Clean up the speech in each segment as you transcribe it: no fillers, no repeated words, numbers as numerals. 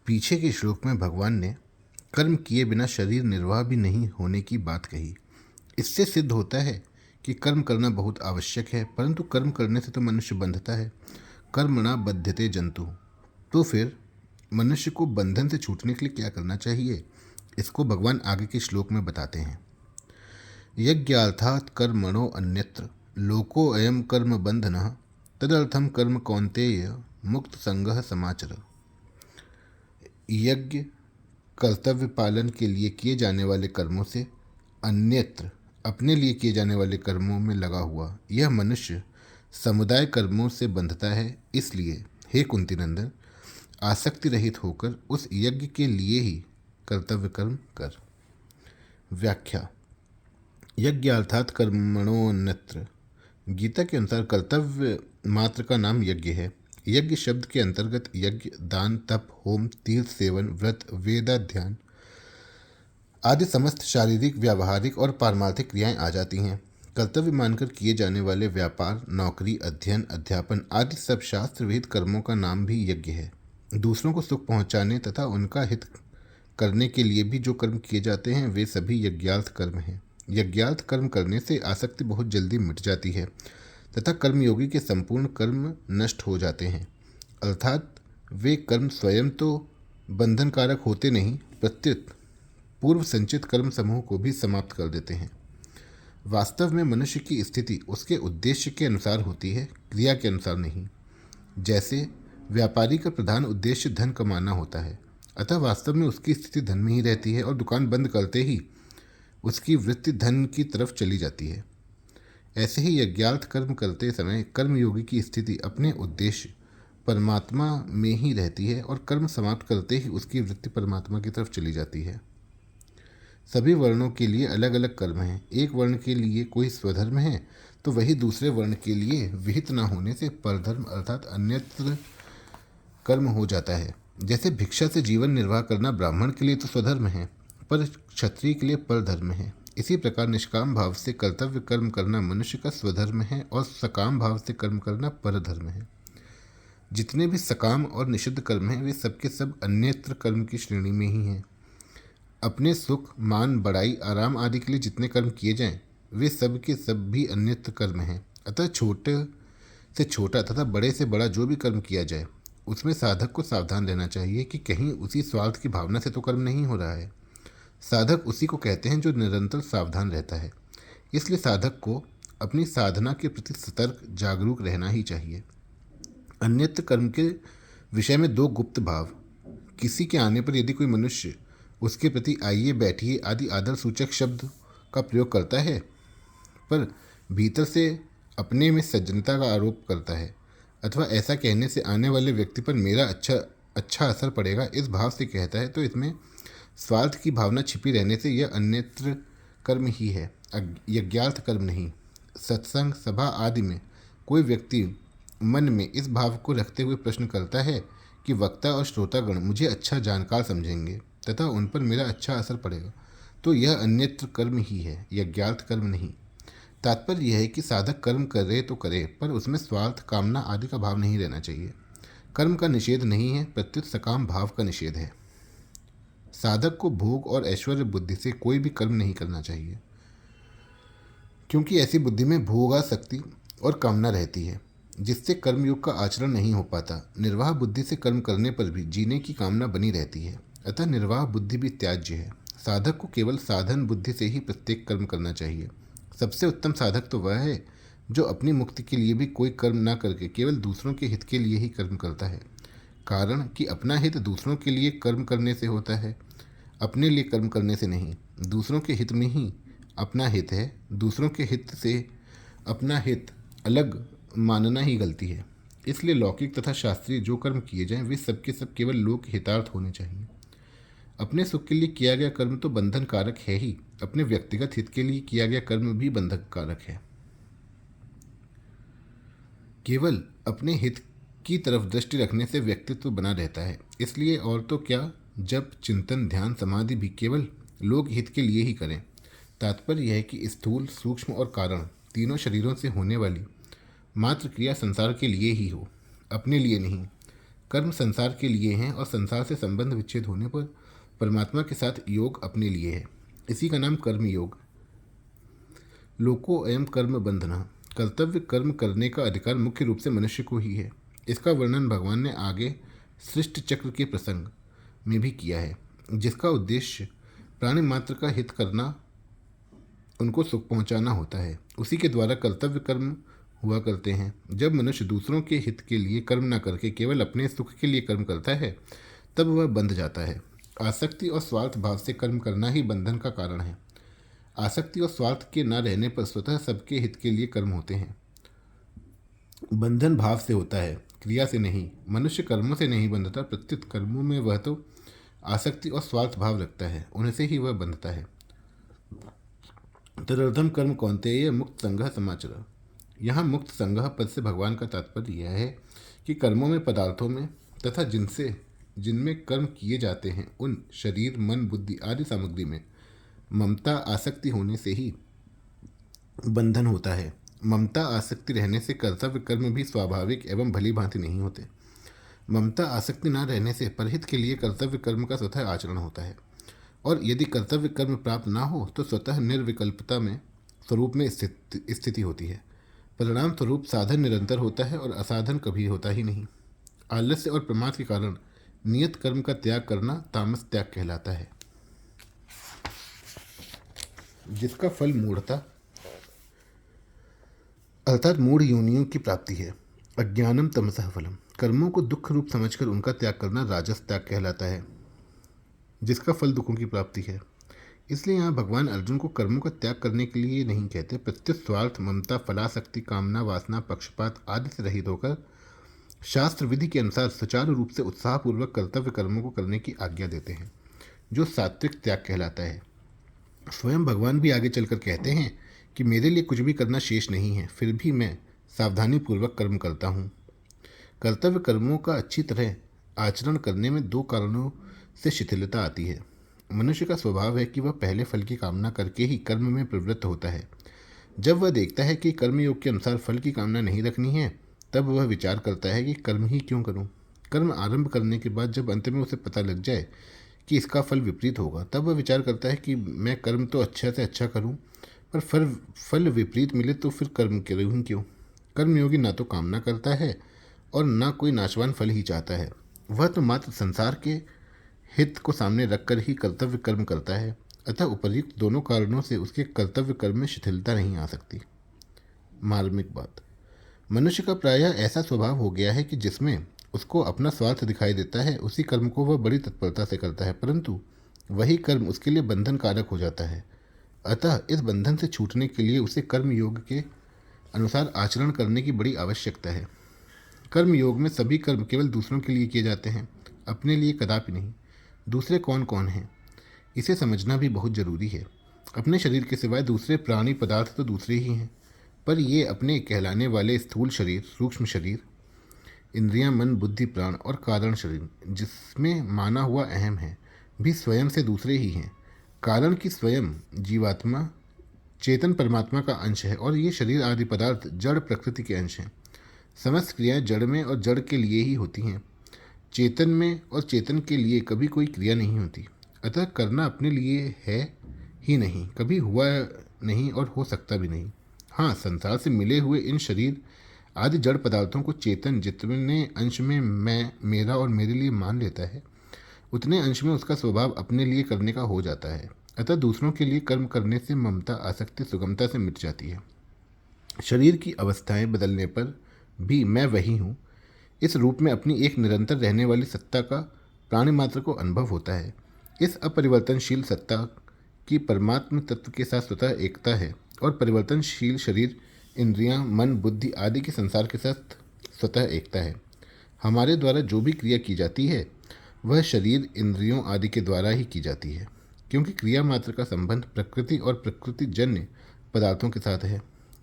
पीछे के श्लोक में भगवान ने कर्म किए बिना शरीर निर्वाह भी नहीं होने की बात कही। इससे सिद्ध होता है कि कर्म करना बहुत आवश्यक है, परंतु कर्म करने से तो मनुष्य बंधता है। कर्मणा बध्यते जंतु। तो फिर मनुष्य को बंधन से छूटने के लिए क्या करना चाहिए, इसको भगवान आगे के श्लोक में बताते हैं। यज्ञार्थात् कर्मणो अन्यत्र लोको अयम कर्म बंधनः तदर्थम कर्म कौन्तेय मुक्त संगः समाचर। यज्ञ कर्तव्य पालन के लिए किए जाने वाले कर्मों से अन्यत्र अपने लिए किए जाने वाले कर्मों में लगा हुआ यह मनुष्य समुदाय कर्मों से बंधता है। इसलिए हे कुंती नंदन, आसक्ति रहित होकर उस यज्ञ के लिए ही कर्तव्य कर्म कर। व्याख्या। यज्ञ अर्थात कर्मणोन्यत्र। गीता के अनुसार कर्तव्य मात्र का नाम यज्ञ है। यज्ञ शब्द के अंतर्गत यज्ञ, दान, तप, होम, तीर्थ सेवन, व्रत, वेदाध्ययन आदि समस्त शारीरिक, व्यावहारिक और पारमार्थिक क्रियाएं आ जाती हैं। कर्तव्य मानकर किए जाने वाले व्यापार, नौकरी, अध्ययन, अध्यापन आदि सब शास्त्र विहित कर्मों का नाम भी यज्ञ है। दूसरों को सुख पहुंचाने तथा उनका हित करने के लिए भी जो कर्म किए जाते हैं वे सभी यज्ञार्थ कर्म हैं। यज्ञार्थ कर्म करने से आसक्ति बहुत जल्दी मिट जाती है तथा कर्मयोगी के संपूर्ण कर्म नष्ट हो जाते हैं। अर्थात वे कर्म स्वयं तो बंधनकारक होते नहीं, प्रत्युत पूर्व संचित कर्म समूह को भी समाप्त कर देते हैं। वास्तव में मनुष्य की स्थिति उसके उद्देश्य के अनुसार होती है, क्रिया के अनुसार नहीं। जैसे व्यापारी का प्रधान उद्देश्य धन कमाना होता है, अतः वास्तव में उसकी स्थिति धन में ही रहती है और दुकान बंद करते ही उसकी वृत्ति धन की तरफ चली जाती है। ऐसे ही यज्ञार्थ कर्म करते समय कर्मयोगी की स्थिति अपने उद्देश्य परमात्मा में ही रहती है और कर्म समाप्त करते ही उसकी वृत्ति परमात्मा की तरफ चली जाती है। सभी वर्णों के लिए अलग अलग कर्म हैं। एक वर्ण के लिए कोई स्वधर्म है तो वही दूसरे वर्ण के लिए विहित न होने से परधर्म अर्थात अन्यत्र कर्म हो जाता है। जैसे भिक्षा से जीवन निर्वाह करना ब्राह्मण के लिए तो स्वधर्म है, पर क्षत्रिय के लिए परधर्म है। इसी प्रकार निष्काम भाव से कर्तव्य कर्म करना मनुष्य का स्वधर्म है और सकाम भाव से कर्म करना परधर्म है। जितने भी सकाम और निषिद्ध कर्म हैं वे सबके सब अन्यत्र कर्म की श्रेणी में ही हैं। अपने सुख, मान, बड़ाई, आराम आदि के लिए जितने कर्म किए जाएं वे सब के सब भी अन्यत्र कर्म हैं। अतः छोटे से छोटा तथा बड़े से बड़ा जो भी कर्म किया जाए उसमें साधक को सावधान रहना चाहिए कि कहीं उसी स्वार्थ की भावना से तो कर्म नहीं हो रहा है। साधक उसी को कहते हैं जो निरंतर सावधान रहता है। इसलिए साधक को अपनी साधना के प्रति सतर्क, जागरूक रहना ही चाहिए। अन्यत्र कर्म के विषय में दो गुप्त भाव। किसी के आने पर यदि कोई मनुष्य उसके प्रति आइए, बैठिए आदि आदर सूचक शब्द का प्रयोग करता है, पर भीतर से अपने में सज्जनता का आरोप करता है, अथवा ऐसा कहने से आने वाले व्यक्ति पर मेरा अच्छा असर पड़ेगा इस भाव से कहता है, तो इसमें स्वार्थ की भावना छिपी रहने से यह अन्यत्र कर्म ही है, यज्ञार्थ कर्म नहीं। सत्संग, सभा आदि में कोई व्यक्ति मन में इस भाव को रखते हुए प्रश्न करता है कि वक्ता और श्रोतागण मुझे अच्छा जानकार समझेंगे तथा उन पर मेरा अच्छा असर पड़ेगा, तो यह अन्यत्र कर्म ही है, यज्ञार्थ कर्म नहीं। तात्पर्य यह है कि साधक कर्म करे तो करे, पर उसमें स्वार्थ, कामना आदि का भाव नहीं रहना चाहिए। कर्म का निषेध नहीं है, प्रत्युत सकाम भाव का निषेध है। साधक को भोग और ऐश्वर्य बुद्धि से कोई भी कर्म नहीं करना चाहिए, क्योंकि ऐसी बुद्धि में भोगासक्ति और कामना रहती है, जिससे कर्मयोग का आचरण नहीं हो पाता। निर्वाह बुद्धि से कर्म करने पर भी जीने की कामना बनी रहती है, अतः निर्वाह बुद्धि भी त्याज्य है। साधक को केवल साधन बुद्धि से ही प्रत्येक कर्म करना चाहिए। सबसे उत्तम साधक तो वह है जो अपनी मुक्ति के लिए भी कोई कर्म न करके केवल दूसरों के हित के लिए ही कर्म करता है। कारण कि अपना हित दूसरों के लिए कर्म करने से होता है, अपने लिए कर्म करने से नहीं। दूसरों के हित में ही अपना हित है, दूसरों के हित से अपना हित अलग मानना ही गलती है। इसलिए लौकिक तथा शास्त्रीय जो कर्म किए जाएं वे सबके सब केवल लोक हितार्थ होने चाहिए। अपने सुख के लिए किया गया कर्म तो बंधन कारक है ही, अपने व्यक्तिगत हित के लिए किया गया कर्म भी बंधन कारक है। केवल अपने हित की तरफ दृष्टि रखने से व्यक्तित्व बना रहता है। इसलिए और तो क्या, जब चिंतन, ध्यान, समाधि भी केवल लोक हित के लिए ही करें। तात्पर्य यह है कि स्थूल, सूक्ष्म और कारण तीनों शरीरों से होने वाली मात्र क्रिया संसार के लिए ही हो, अपने लिए नहीं। कर्म संसार के लिए हैं और संसार से संबंध विच्छेद होने पर परमात्मा के साथ योग अपने लिए है। इसी का नाम कर्म योग। लोको अयम कर्म बंधना। कर्तव्य कर्म करने का अधिकार मुख्य रूप से मनुष्य को ही है। इसका वर्णन भगवान ने आगे सृष्टि चक्र के प्रसंग में भी किया है, जिसका उद्देश्य प्राणी मात्र का हित करना, उनको सुख पहुंचाना होता है। उसी के द्वारा कर्तव्य कर्म हुआ करते हैं। जब मनुष्य दूसरों के हित के लिए कर्म न करके केवल अपने सुख के लिए कर्म करता है, तब वह बंध जाता है। आसक्ति और स्वार्थ भाव से कर्म करना ही बंधन का कारण है। आसक्ति और स्वार्थ के न रहने पर स्वतः सबके हित के लिए कर्म होते हैं। बंधन भाव से होता है, क्रिया से नहीं। मनुष्य कर्मों से नहीं बंधता, प्रत्युत कर्मों में वह तो आसक्ति और स्वार्थ भाव रखता है, उनसे ही वह बंधता है। तदर्थम कर्म कौन्तेय मुक्त संगह समाचर। यहाँ मुक्त संगह पद से भगवान का तात्पर्य यह है कि कर्मों में, पदार्थों में तथा जिनमें कर्म किए जाते हैं उन शरीर, मन, बुद्धि आदि सामग्री में ममता आसक्ति होने से ही बंधन होता है। ममता आसक्ति रहने से कर्तव्य कर्म भी स्वाभाविक एवं भली भांति नहीं होते। ममता आसक्ति न रहने से परहित के लिए कर्तव्य कर्म का स्वतः आचरण होता है, और यदि कर्तव्य कर्म प्राप्त न हो तो स्वतः निर्विकल्पता में स्वरूप में स्थिति होती है। परिणाम स्वरूप साधन निरंतर होता है और असाधन कभी होता ही नहीं। आलस्य और प्रमाद के कारण नियत कर्म का त्याग करना तामस त्याग कहलाता है, जिसका फल मूढ़ता अर्थात मूढ़ योनियों की प्राप्ति है। अज्ञानम तमसः फलम। कर्मों को दुख रूप समझकर उनका त्याग करना राजस त्याग कहलाता है, जिसका फल दुखों की प्राप्ति है। इसलिए यहाँ भगवान अर्जुन को कर्मों का त्याग करने के लिए नहीं कहते, प्रत्युत स्वार्थ, ममता, फलासक्ति, कामना, वासना, पक्षपात आदि से रहित होकर शास्त्र विधि के अनुसार सुचारू रूप से उत्साहपूर्वक कर्तव्य कर्मों को करने की आज्ञा देते हैं, जो सात्विक त्याग कहलाता है। स्वयं भगवान भी आगे चलकर कहते हैं कि मेरे लिए कुछ भी करना शेष नहीं है, फिर भी मैं सावधानीपूर्वक कर्म करता हूँ। कर्तव्य कर्मों का अच्छी तरह आचरण करने में दो कारणों से शिथिलता आती है। मनुष्य का स्वभाव है कि वह पहले फल की कामना करके ही कर्म में प्रवृत्त होता है। जब वह देखता है कि कर्मयोग के अनुसार फल की कामना नहीं रखनी है, तब वह विचार करता है कि कर्म ही क्यों करूं। कर्म आरंभ करने के बाद जब अंत में उसे पता लग जाए कि इसका फल विपरीत होगा, तब वह विचार करता है कि मैं कर्म तो अच्छा से अच्छा करूं, पर फल विपरीत मिले तो फिर कर्म करूं क्यों। कर्मयोगी ना तो कामना करता है और ना कोई नाशवान फल ही चाहता है। वह तो मात्र संसार के हित को सामने रखकर ही कर्तव्य कर्म करता है। अतः उपर्युक्त दोनों कारणों से उसके कर्तव्य कर्म में शिथिलता नहीं आ सकती। मार्मिक बात, मनुष्य का प्रायः ऐसा स्वभाव हो गया है कि जिसमें उसको अपना स्वार्थ दिखाई देता है, उसी कर्म को वह बड़ी तत्परता से करता है, परंतु वही कर्म उसके लिए बंधन कारक हो जाता है। अतः इस बंधन से छूटने के लिए उसे कर्म योग के अनुसार आचरण करने की बड़ी आवश्यकता है। कर्म योग में सभी कर्म केवल दूसरों के लिए किए जाते हैं, अपने लिए कदापि नहीं। दूसरे कौन कौन हैं, इसे समझना भी बहुत जरूरी है। अपने शरीर के सिवाय दूसरे प्राणी पदार्थ तो दूसरे ही हैं, पर ये अपने कहलाने वाले स्थूल शरीर, सूक्ष्म शरीर, इंद्रियां, मन, बुद्धि, प्राण और कारण शरीर, जिसमें माना हुआ अहम है, भी स्वयं से दूसरे ही हैं। कारण की स्वयं जीवात्मा चेतन परमात्मा का अंश है और ये शरीर आदि पदार्थ जड़ प्रकृति के अंश हैं। समस्त क्रियाएं जड़ में और जड़ के लिए ही होती हैं। चेतन में और चेतन के लिए कभी कोई क्रिया नहीं होती। अतः करना अपने लिए है ही नहीं, कभी हुआ नहीं और हो सकता भी नहीं। हाँ, संसार से मिले हुए इन शरीर आदि जड़ पदार्थों को चेतन जितने अंश में मैं, मेरा और मेरे लिए मान लेता है, उतने अंश में उसका स्वभाव अपने लिए करने का हो जाता है। अतः दूसरों के लिए कर्म करने से ममता, आसक्ति सुगमता से मिट जाती है। शरीर की अवस्थाएं बदलने पर भी मैं वही हूँ, इस रूप में अपनी एक निरंतर रहने वाली सत्ता का प्राणी मात्र को अनुभव होता है। इस अपरिवर्तनशील सत्ता की परमात्म तत्व के साथ स्वतः एकता है और परिवर्तनशील शरीर, इंद्रियां, मन, बुद्धि आदि के संसार के साथ स्वतः एकता है। हमारे द्वारा जो भी क्रिया की जाती है वह शरीर, इंद्रियों आदि के द्वारा ही की जाती है, क्योंकि क्रिया मात्र का संबंध प्रकृति और प्रकृतिजन्य पदार्थों के साथ है,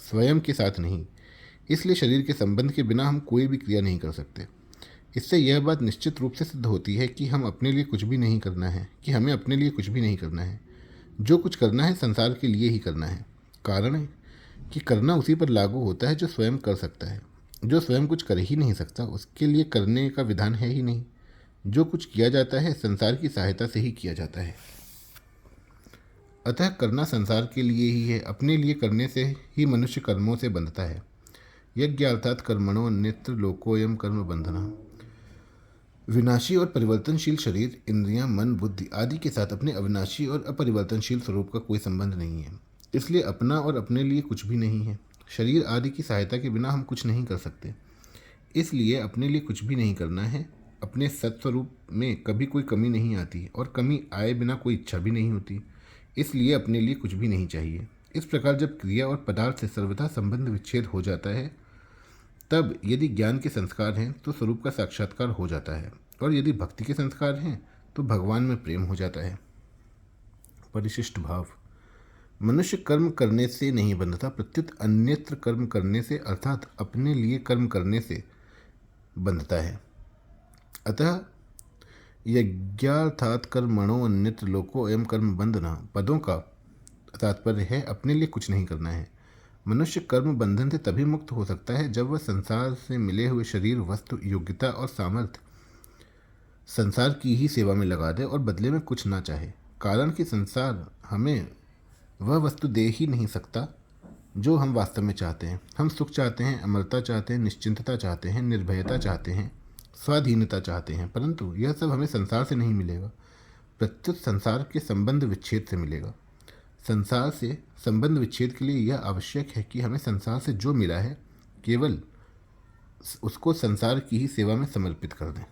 स्वयं के साथ नहीं। इसलिए शरीर के संबंध के बिना हम कोई भी क्रिया नहीं कर सकते। इससे यह बात निश्चित रूप से सिद्ध होती है कि हमें अपने लिए कुछ भी नहीं करना है। जो कुछ करना है संसार के लिए ही करना है। कारण कि करना उसी पर लागू होता है जो स्वयं कर सकता है। जो स्वयं कुछ कर ही नहीं सकता उसके लिए करने का विधान है ही नहीं। जो कुछ किया जाता है संसार की सहायता से ही किया जाता है। अतः करना संसार के लिए ही है। अपने लिए करने से ही मनुष्य कर्मों से बंधता है। यज्ञ अर्थात कर्मणो अन्यत्र लोकोयम कर्म बंधना। विनाशी और परिवर्तनशील शरीर, इंद्रियां, मन, बुद्धि आदि के साथ अपने अविनाशी और अपरिवर्तनशील स्वरूप का कोई संबंध नहीं है। इसलिए अपना और अपने लिए कुछ भी नहीं है। शरीर आदि की सहायता के बिना हम कुछ नहीं कर सकते। इसलिए अपने लिए कुछ भी नहीं करना है। अपने सत्स्वरूप में कभी कोई कमी नहीं आती और कमी आए बिना कोई इच्छा भी नहीं होती। इसलिए अपने लिए कुछ भी नहीं चाहिए। इस प्रकार जब क्रिया और पदार्थ से सर्वथा संबंध विच्छेद हो जाता है, तब यदि ज्ञान के संस्कार हैं तो स्वरूप का साक्षात्कार हो जाता है, और यदि भक्ति के संस्कार हैं तो भगवान में प्रेम हो जाता है। परिशिष्ट भाव। मनुष्य कर्म करने से नहीं बंधता, प्रत्युत अन्यत्र कर्म करने से अर्थात अपने लिए कर्म करने से बंधता है। अतः यज्ञार्थात कर्मणो अन्यत्र लोको एवं कर्म बंधना पदों का तात्पर्य है अपने लिए कुछ नहीं करना है। मनुष्य कर्म बंधन से तभी मुक्त हो सकता है जब वह संसार से मिले हुए शरीर, वस्तु, योग्यता और सामर्थ्य संसार की ही सेवा में लगा दे और बदले में कुछ ना चाहे। कारण कि संसार हमें वह वस्तु दे ही नहीं सकता जो हम वास्तव में चाहते हैं। हम सुख चाहते हैं, अमरता चाहते हैं, निश्चिंतता चाहते हैं, निर्भयता चाहते हैं, स्वाधीनता चाहते हैं, परंतु यह सब हमें संसार से नहीं मिलेगा, प्रत्युत संसार के संबंध विच्छेद से मिलेगा। संसार से संबंध विच्छेद के लिए यह आवश्यक है कि हमें संसार से जो मिला है केवल उसको संसार की ही सेवा में समर्पित कर दें।